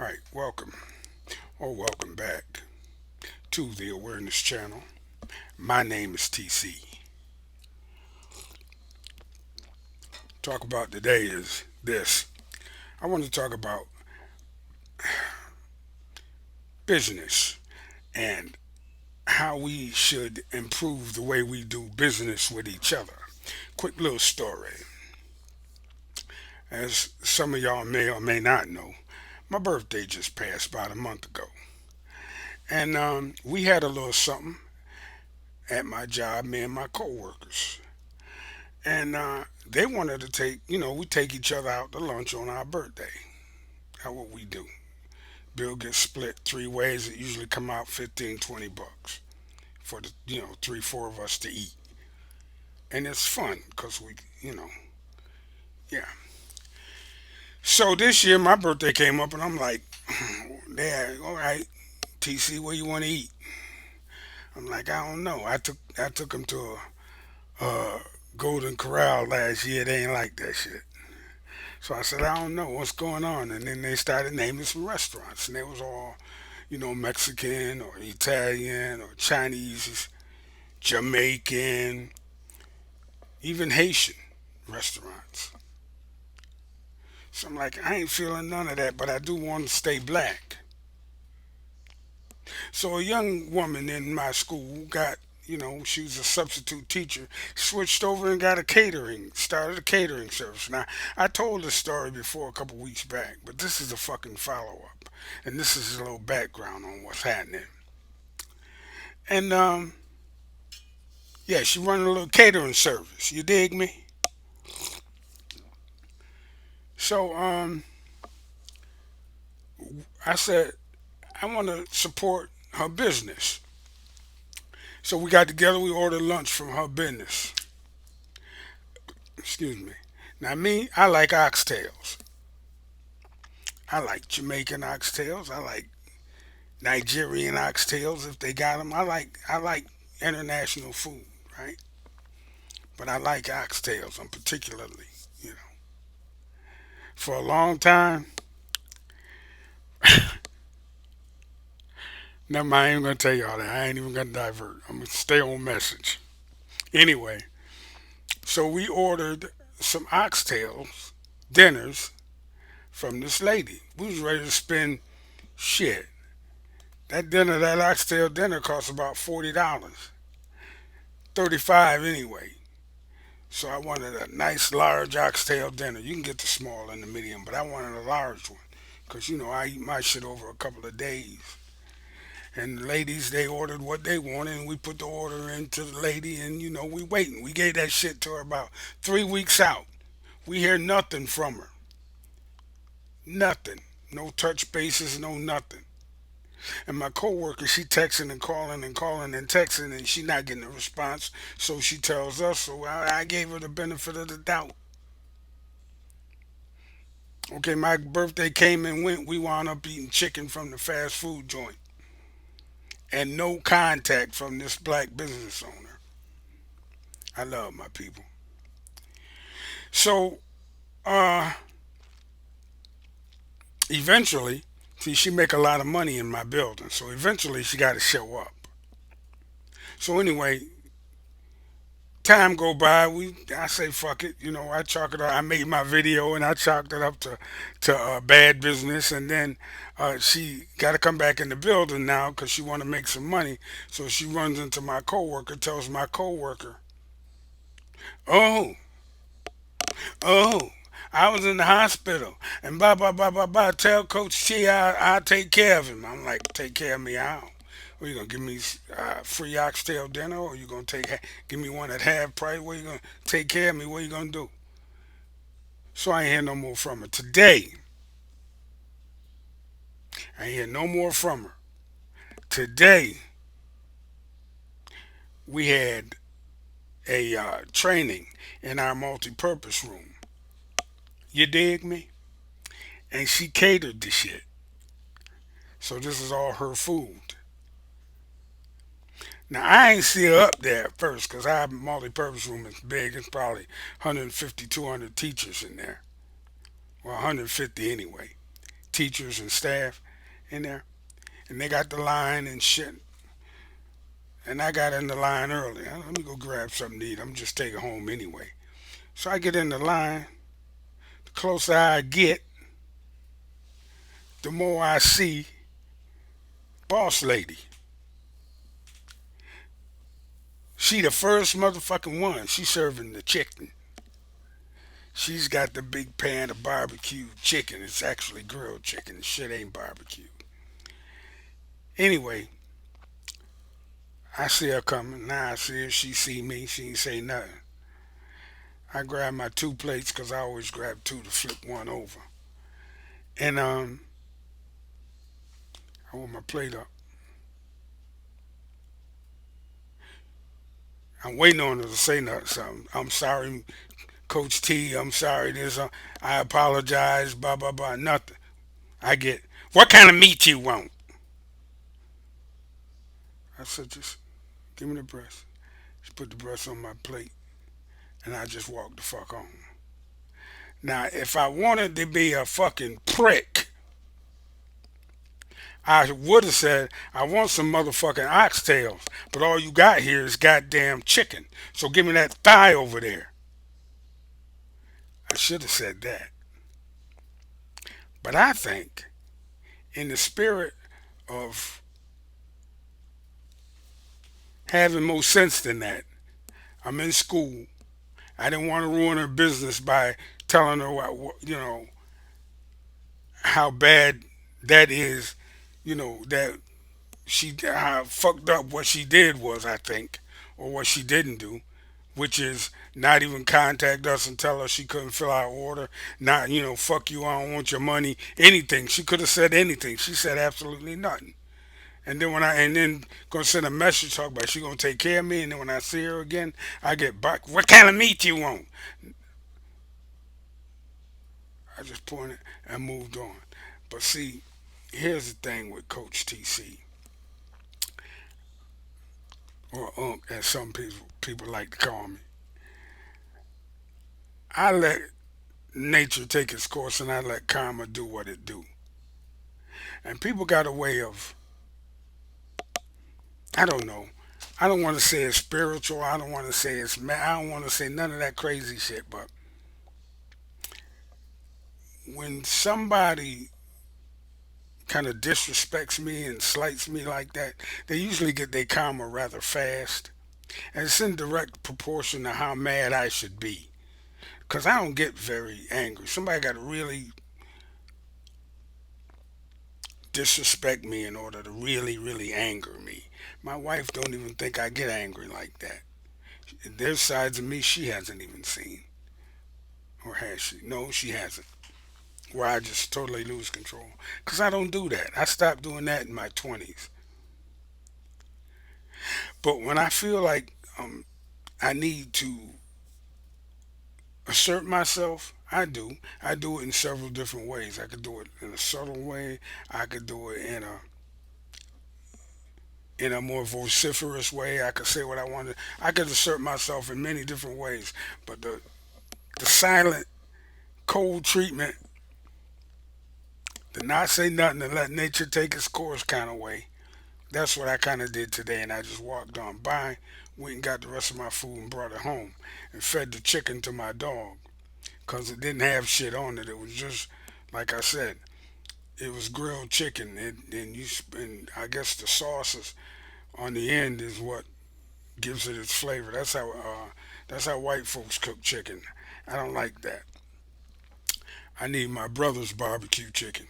All right, welcome or welcome back to the Awareness Channel. My name is TC. Talk about today is this. I want to talk about business and how we should improve the way we do business with each other. Quick little story. As some of y'all may or may not know, my birthday just passed about a month ago. And we had a little something at my job, me and my coworkers. And they wanted to we take each other out to lunch on our birthday. That's what we do. Bill gets split three ways. It usually come out 15, $20 for the, three, four of us to eat. And it's fun because yeah. So this year my birthday came up and I'm like, Dad, all right, TC, where you want to eat? I'm like, I don't know. I took him to a Golden Corral last year. They ain't like that shit. So I said, I don't know what's going on. And then they started naming some restaurants, and they was all, Mexican or Italian or Chinese, Jamaican, even Haitian restaurants. So I'm like, I ain't feeling none of that, but I do want to stay black. So a young woman in my school got, she was a substitute teacher, switched over and got started a catering service. Now, I told this story before a couple weeks back, but this is a fucking follow up. And this is a little background on what's happening. And, yeah, she running a little catering service. You dig me? So, I said, I want to support her business. So we got together, we ordered lunch from her business. Excuse me. Now me, I like oxtails. I like Jamaican oxtails. I like Nigerian oxtails if they got them. I like international food, right? But I like oxtails. I'm particularly, you know, for a long time. Never mind. I ain't gonna tell y'all that. I ain't even gonna divert. I'm gonna stay on message. Anyway, so we ordered some oxtails dinners from this lady. We was ready to spend shit. That oxtail dinner cost about $40, 35 anyway. So I wanted a nice large oxtail dinner. You can get the small and the medium, but I wanted a large one because I eat my shit over a couple of days. And the ladies, they ordered what they wanted, and we put the order into the lady, and we waiting. We gave that shit to her about 3 weeks out. We hear nothing from her. Nothing. No touch bases, no nothing. And my coworker, she texting and calling and calling and texting, and she not getting a response. So she tells us. So I gave her the benefit of the doubt. Okay, my birthday came and went. We wound up eating chicken from the fast food joint, and no contact from this black business owner. I love my people. So uh, eventually, see, she make a lot of money in my building. So eventually, she got to show up. So anyway, time go by, I say fuck it. I chalk it up. I made my video and I chalked it up to bad business. And then she got to come back in the building now because she want to make some money. So she runs into my coworker, tells my coworker, "Oh, oh, I was in the hospital and blah blah blah blah blah. Tell Coach T I'll take care of him." I'm like, "Take care of me how? Are you gonna give me free oxtail dinner, or you gonna give me one at half price? What you gonna take care of me? What you gonna do?" So I ain't hear no more from her today. I ain't hear no more from her today. We had a training in our multi-purpose room. You dig me? And she catered the shit. So this is all her food. Now I ain't see her up there at first because our multi-purpose room is big. It's probably 150, 200 teachers in there. Well, 150 anyway. teachers and staff in there, and they got the line and shit. And I got in the line early. Let me go grab something to eat. I'm just taking home anyway. So I get in the line. The closer I get, the more I see Boss Lady. She the first motherfucking one. She serving the chicken. She's got the big pan of barbecue chicken. It's actually grilled chicken. The shit ain't barbecue. Anyway, I see her coming. Now I see her. She see me. She ain't say nothing. I grab my two plates because I always grab two to flip one over. And I want my plate up. I'm waiting on her to say nothing. Something. I'm sorry, Coach T. I'm sorry. This. I apologize. Blah blah blah. Nothing. I get. What kind of meat you want? I said, just give me the breast. She put the breast on my plate, and I just walked the fuck on. Now, if I wanted to be a fucking prick, I would have said, I want some motherfucking oxtails, but all you got here is goddamn chicken. So give me that thigh over there. I should have said that. But I think, in the spirit of having more sense than that, I'm in school. I didn't want to ruin her business by telling her how bad that is, that she how fucked up what she did was, I think, or what she didn't do, which is not even contact us and tell us she couldn't fill our order. Not, fuck you, I don't want your money. Anything. She could have said anything. She said absolutely nothing. And then gonna send a message talk about she gonna take care of me. And then when I see her again, I get back. What kind of meat you want? I just pointed and moved on. But see, here's the thing with Coach TC, or as some people like to call me. I let nature take its course, and I let karma do what it do. And people got a way of, I don't know. I don't want to say it's spiritual. I don't want to say it's I don't want to say none of that crazy shit. But when somebody kind of disrespects me and slights me like that, they usually get their karma rather fast. And it's in direct proportion to how mad I should be. Because I don't get very angry. Somebody got to really disrespect me in order to really, really anger me. My wife don't even think I get angry like that. There's sides of me she hasn't even seen. Or has she? No, she hasn't. Where I just totally lose control. Because I don't do that. I stopped doing that in my 20s. But when I feel like I need to assert myself, I do. I do it in several different ways. I could do it in a subtle way. I could do it in a more vociferous way. I could say what I wanted. I could assert myself in many different ways. But the silent, cold treatment, the not say nothing and let nature take its course kind of way, that's what I kind of did today. And I just walked on by, went and got the rest of my food and brought it home and fed the chicken to my dog because it didn't have shit on it. It was just, like I said, it was grilled chicken. And I guess the sauces on the end is what gives it its flavor. That's how white folks cook chicken. I don't like that. I need my brother's barbecue chicken.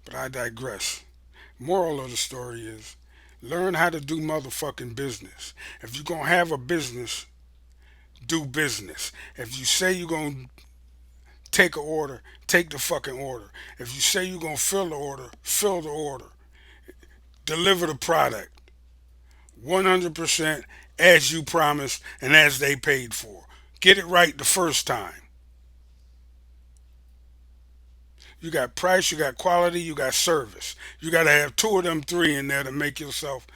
But I digress. Moral of the story is learn how to do motherfucking business. If you're gonna have a business, do business. If you say you're gonna take an order, take the fucking order. If you say you're gonna fill the order, fill the order. Deliver the product 100% as you promised and as they paid for. Get it right the first time. You got price, you got quality, you got service. You got to have two of them three in there to make yourself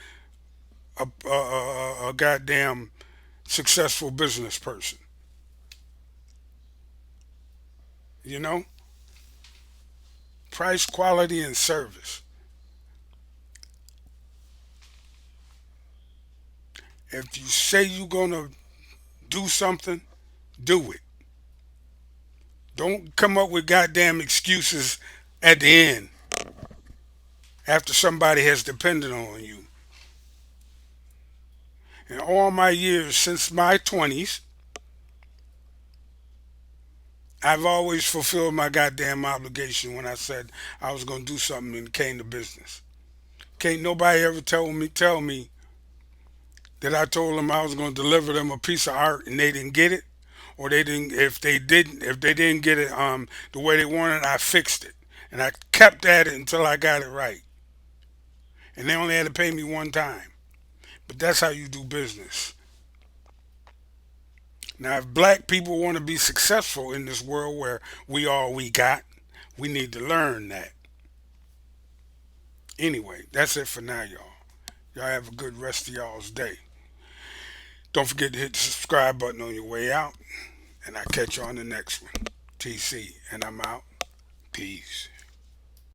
a goddamn successful business person. You know? Price, quality, and service. If you say you're gonna do something, do it. Don't come up with goddamn excuses at the end after somebody has depended on you. In all my years since my 20s, I've always fulfilled my goddamn obligation when I said I was gonna do something and it came to business. Can't nobody ever tell me that I told them I was gonna deliver them a piece of art and they didn't get it, or they didn't. If they didn't get it the way they wanted, I fixed it, and I kept at it until I got it right. And they only had to pay me one time. But that's how you do business. Now, if black people want to be successful in this world where we all we got, we need to learn that. Anyway, that's it for now, y'all. Y'all have a good rest of y'all's day. Don't forget to hit the subscribe button on your way out, and I'll catch you on the next one. TC, and I'm out. Peace.